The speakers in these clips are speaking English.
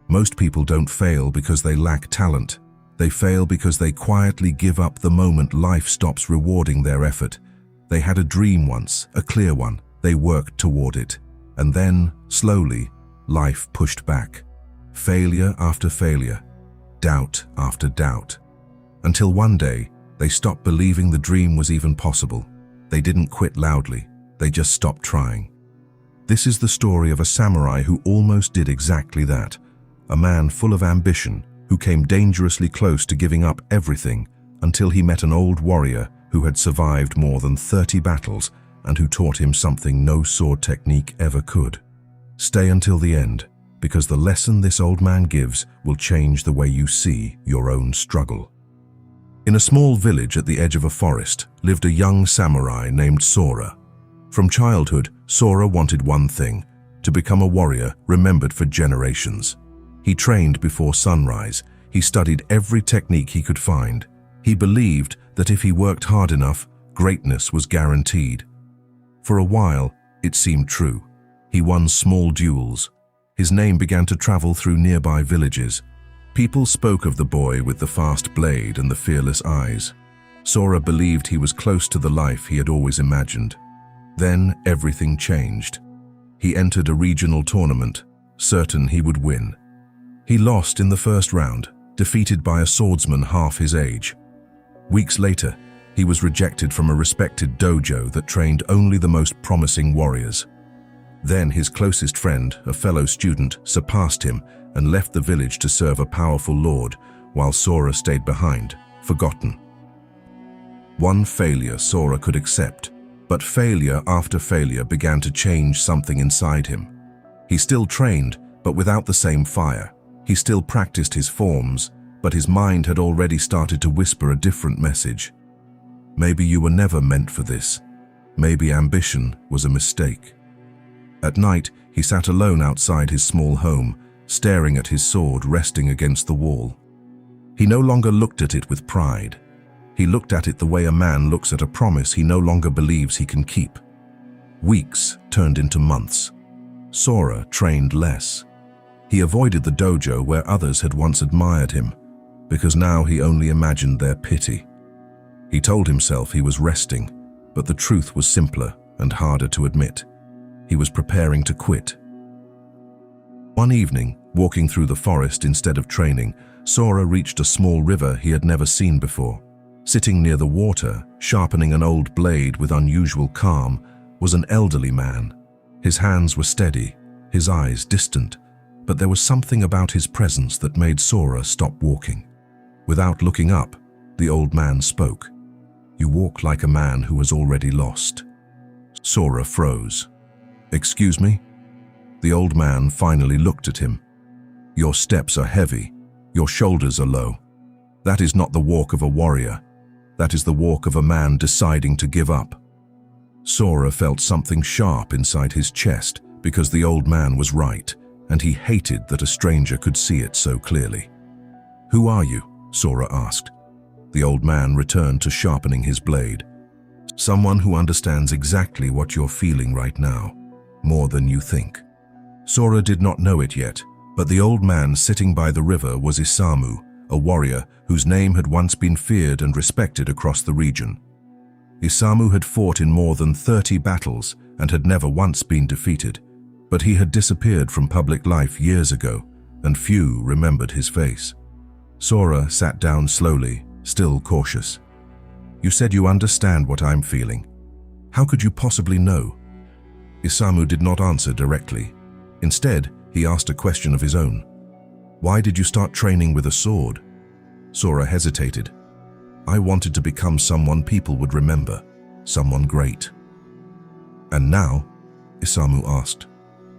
Most people don't fail because they lack talent. They fail because they quietly give up the moment life stops rewarding their effort. They had a dream once, a clear one. They worked toward it. And then, slowly, life pushed back. Failure after failure, doubt after doubt. Until one day, they stopped believing the dream was even possible. They didn't quit loudly. They just stopped trying. This is the story of a samurai who almost did exactly that. A man full of ambition who came dangerously close to giving up everything until he met an old warrior who had survived more than 30 battles and who taught him something no sword technique ever could. Stay until the end, because the lesson this old man gives will change the way you see your own struggle. In a small village at the edge of a forest lived a young samurai named Sora. From childhood, Sora wanted one thing: to become a warrior remembered for generations. He trained before sunrise. He studied every technique he could find. He believed that if he worked hard enough, greatness was guaranteed. For a while, it seemed true. He won small duels. His name began to travel through nearby villages. People spoke of the boy with the fast blade and the fearless eyes. Sora believed he was close to the life he had always imagined. Then everything changed. He entered a regional tournament, certain he would win. He lost in the first round, defeated by a swordsman half his age. Weeks later, he was rejected from a respected dojo that trained only the most promising warriors. Then his closest friend, a fellow student, surpassed him and left the village to serve a powerful lord, while Sora stayed behind, forgotten. One failure Sora could accept, but failure after failure began to change something inside him. He still trained, but without the same fire. He still practiced his forms, but his mind had already started to whisper a different message. Maybe you were never meant for this. Maybe ambition was a mistake. At night, he sat alone outside his small home, staring at his sword resting against the wall. He no longer looked at it with pride. He looked at it the way a man looks at a promise he no longer believes he can keep. Weeks turned into months. Sora trained less. He avoided the dojo where others had once admired him, because now he only imagined their pity. He told himself he was resting, but the truth was simpler and harder to admit. He was preparing to quit. One evening, walking through the forest instead of training, Sora reached a small river he had never seen before. Sitting near the water, sharpening an old blade with unusual calm, was an elderly man. His hands were steady, his eyes distant, but there was something about his presence that made Sora stop walking. Without looking up, the old man spoke. "You walk like a man who has already lost." Sora froze. "Excuse me?" The old man finally looked at him. "Your steps are heavy. Your shoulders are low. That is not the walk of a warrior. That is the walk of a man deciding to give up." Sora felt something sharp inside his chest because the old man was right, and he hated that a stranger could see it so clearly. "Who are you?" Sora asked. The old man returned to sharpening his blade. "Someone who understands exactly what you're feeling right now, more than you think." Sora did not know it yet, but the old man sitting by the river was Isamu, a warrior whose name had once been feared and respected across the region. Isamu had fought in more than 30 battles and had never once been defeated, but he had disappeared from public life years ago, and few remembered his face. Sora sat down slowly, still cautious. "You said you understand what I'm feeling. How could you possibly know?" Isamu did not answer directly. Instead, he asked a question of his own. "Why did you start training with a sword?" Sora hesitated. "I wanted to become someone people would remember, someone great." "And now?" Isamu asked.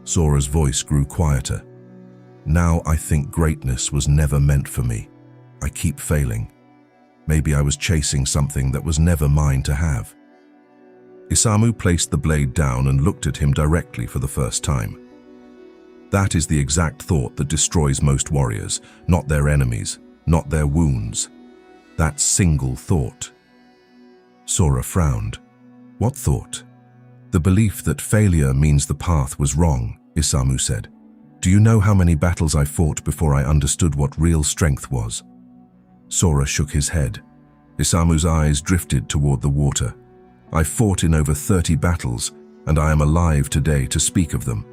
Sora's voice grew quieter. "Now I think greatness was never meant for me. I keep failing. Maybe I was chasing something that was never mine to have." Isamu placed the blade down and looked at him directly for the first time. That is the exact thought that destroys most warriors, not their enemies, not their wounds. That single thought. Sora frowned. "What thought?" "The belief that failure means the path was wrong," Isamu said. Do you know how many battles I fought before I understood what real strength was? Sora shook his head. Isamu's eyes drifted toward the water. I fought in over 30 battles, and I am alive today to speak of them.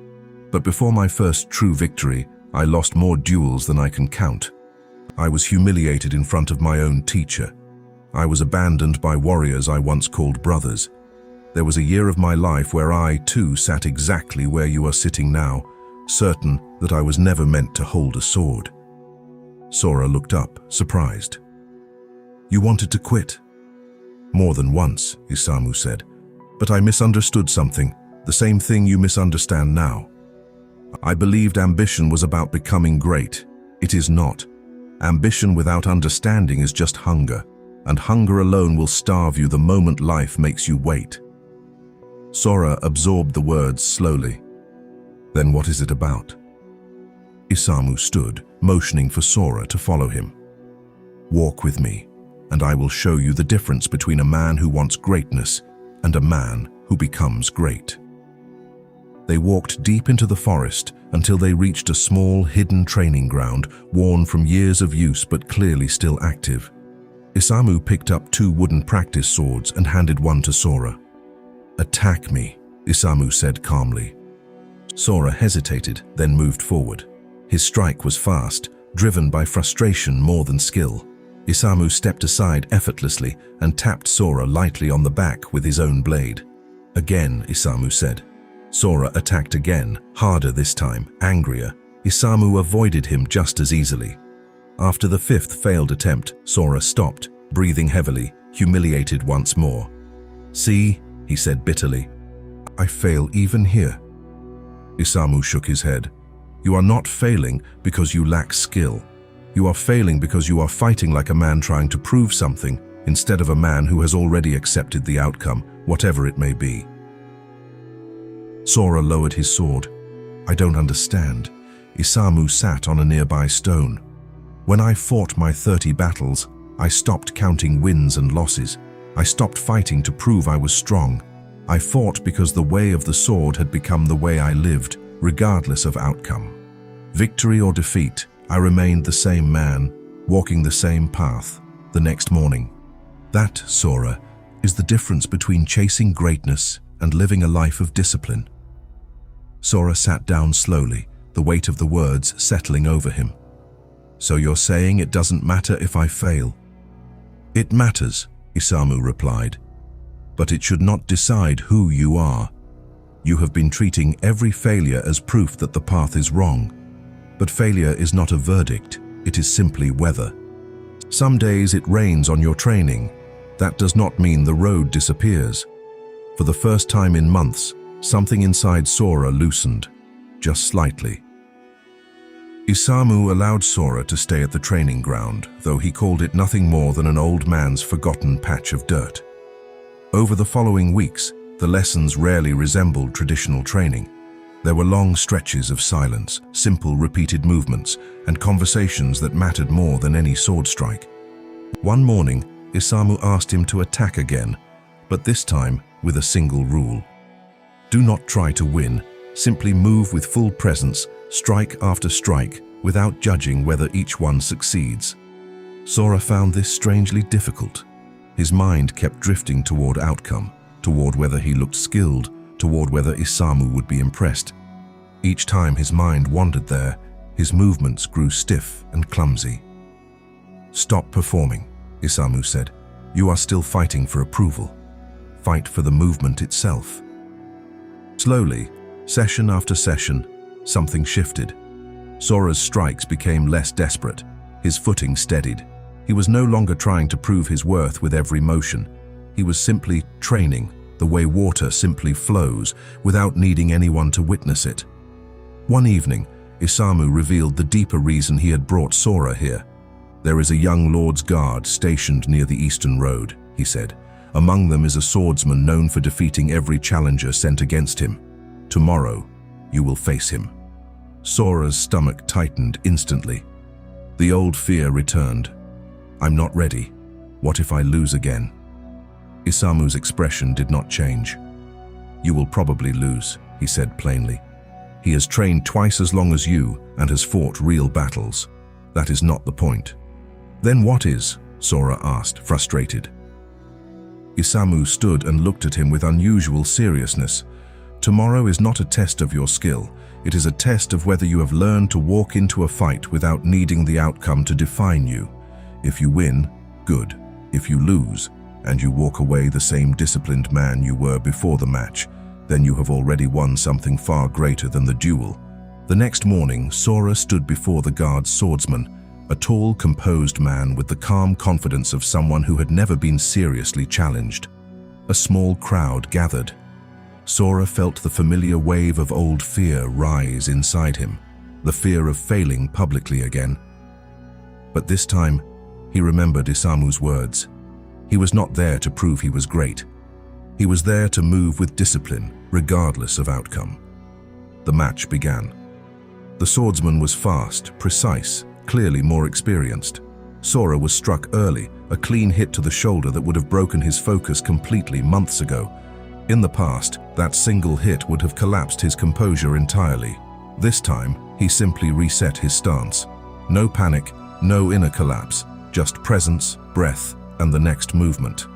But before my first true victory, I lost more duels than I can count. I was humiliated in front of my own teacher. I was abandoned by warriors I once called brothers. There was a year of my life where I, too, sat exactly where you are sitting now, certain that I was never meant to hold a sword. Sora looked up, surprised. You wanted to quit? More than once, Isamu said. But I misunderstood something, the same thing you misunderstand now. I believed ambition was about becoming great. It is not. Ambition without understanding is just hunger, and hunger alone will starve you the moment life makes you wait. Sora absorbed the words slowly. Then what is it about? Isamu stood, motioning for Sora to follow him. Walk with me, and I will show you the difference between a man who wants greatness and a man who becomes great. They walked deep into the forest until they reached a small, hidden training ground, worn from years of use but clearly still active. Isamu picked up 2 wooden practice swords and handed one to Sora. Attack me, Isamu said calmly. Sora hesitated, then moved forward. His strike was fast, driven by frustration more than skill. Isamu stepped aside effortlessly and tapped Sora lightly on the back with his own blade. Again, Isamu said. Sora attacked again, harder this time, angrier. Isamu avoided him just as easily. After the 5th failed attempt, Sora stopped, breathing heavily, humiliated once more. See, he said bitterly, I fail even here. Isamu shook his head. You are not failing because you lack skill. You are failing because you are fighting like a man trying to prove something instead of a man who has already accepted the outcome, whatever it may be. Sora lowered his sword. I don't understand. Isamu sat on a nearby stone. When I fought my 30 battles, I stopped counting wins and losses. I stopped fighting to prove I was strong. I fought because the way of the sword had become the way I lived, regardless of outcome. Victory or defeat, I remained the same man, walking the same path, the next morning. That, Sora, is the difference between chasing greatness and living a life of discipline. Sora sat down slowly, the weight of the words settling over him. So you're saying it doesn't matter if I fail? It matters, Isamu replied. But it should not decide who you are. You have been treating every failure as proof that the path is wrong. But failure is not a verdict, it is simply weather. Some days it rains on your training. That does not mean the road disappears. For the first time in months, something inside Sora loosened, just slightly. Isamu allowed Sora to stay at the training ground, though he called it nothing more than an old man's forgotten patch of dirt. Over the following weeks, the lessons rarely resembled traditional training. There were long stretches of silence, simple repeated movements, and conversations that mattered more than any sword strike. One morning, Isamu asked him to attack again, but this time with a single rule. Do not try to win, simply move with full presence, strike after strike, without judging whether each one succeeds. Sora found this strangely difficult. His mind kept drifting toward outcome, toward whether he looked skilled, toward whether Isamu would be impressed. Each time his mind wandered there, his movements grew stiff and clumsy. Stop performing, Isamu said. You are still fighting for approval. Fight for the movement itself. Slowly, session after session, something shifted. Sora's strikes became less desperate. His footing steadied. He was no longer trying to prove his worth with every motion. He was simply training, the way water simply flows, without needing anyone to witness it. One evening, Isamu revealed the deeper reason he had brought Sora here. There is a young Lord's Guard stationed near the Eastern Road, he said. Among them is a swordsman known for defeating every challenger sent against him. Tomorrow, you will face him. Sora's stomach tightened instantly. The old fear returned. I'm not ready. What if I lose again? Isamu's expression did not change. You will probably lose, he said plainly. He has trained twice as long as you and has fought real battles. That is not the point." "Then what is?" Sora asked, frustrated. Isamu stood and looked at him with unusual seriousness. "Tomorrow is not a test of your skill. It is a test of whether you have learned to walk into a fight without needing the outcome to define you. If you win, good. If you lose, and you walk away the same disciplined man you were before the match, then you have already won something far greater than the duel." The next morning, Sora stood before the guard's swordsman, a tall, composed man with the calm confidence of someone who had never been seriously challenged. A small crowd gathered. Sora felt the familiar wave of old fear rise inside him, the fear of failing publicly again. But this time, he remembered Isamu's words. He was not there to prove he was great. He was there to move with discipline, regardless of outcome. The match began. The swordsman was fast, precise, clearly more experienced. Sora was struck early, a clean hit to the shoulder that would have broken his focus completely months ago. In the past, that single hit would have collapsed his composure entirely. This time, he simply reset his stance. No panic, no inner collapse, just presence, breath, and the next movement.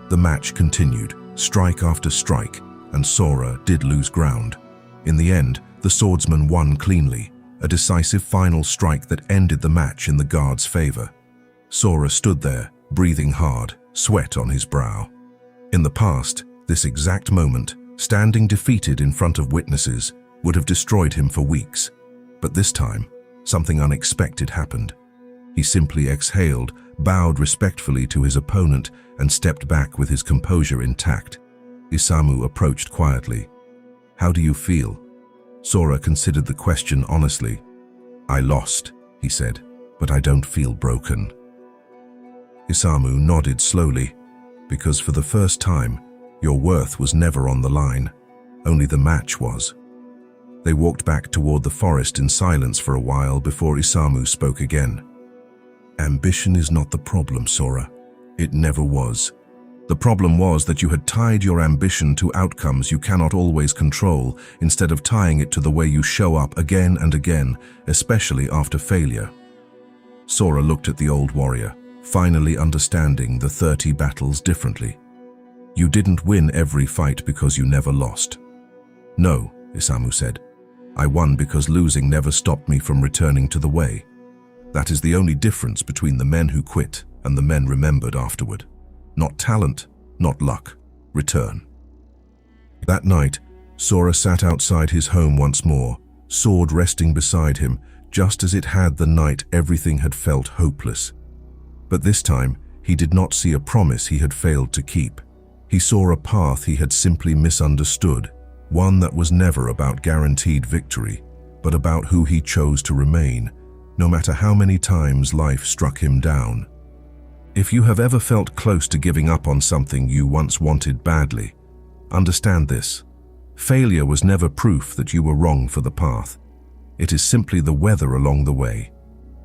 The match continued, strike after strike, and Sora did lose ground. In the end, the swordsman won cleanly, a decisive final strike that ended the match in the guard's favor. Sora stood there, breathing hard, sweat on his brow. In the past, this exact moment, standing defeated in front of witnesses, would have destroyed him for weeks. But this time, something unexpected happened. He simply exhaled, bowed respectfully to his opponent, and stepped back with his composure intact. Isamu approached quietly. "How do you feel?" Sora considered the question honestly. "I lost," he said, "but I don't feel broken." Isamu nodded slowly, because for the first time, your worth was never on the line. Only the match was. They walked back toward the forest in silence for a while before Isamu spoke again. "Ambition is not the problem, Sora. It never was. The problem was that you had tied your ambition to outcomes you cannot always control, instead of tying it to the way you show up again and again, especially after failure." Sora looked at the old warrior, finally understanding the 30 battles differently. "You didn't win every fight because you never lost." "No," Isamu said. "I won because losing never stopped me from returning to the way. That is the only difference between the men who quit and the men remembered afterward. Not talent, not luck. Return." That night, Sora sat outside his home once more, sword resting beside him, just as it had the night everything had felt hopeless. But this time, he did not see a promise he had failed to keep. He saw a path he had simply misunderstood, one that was never about guaranteed victory, but about who he chose to remain, no matter how many times life struck him down. If you have ever felt close to giving up on something you once wanted badly, understand this. Failure was never proof that you were wrong for the path. It is simply the weather along the way.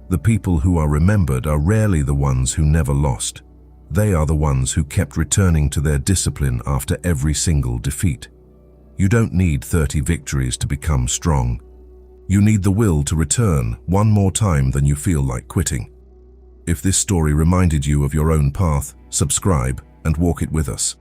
The people who are remembered are rarely the ones who never lost. They are the ones who kept returning to their discipline after every single defeat. You don't need 30 victories to become strong. You need the will to return one more time than you feel like quitting. If this story reminded you of your own path, subscribe and walk it with us.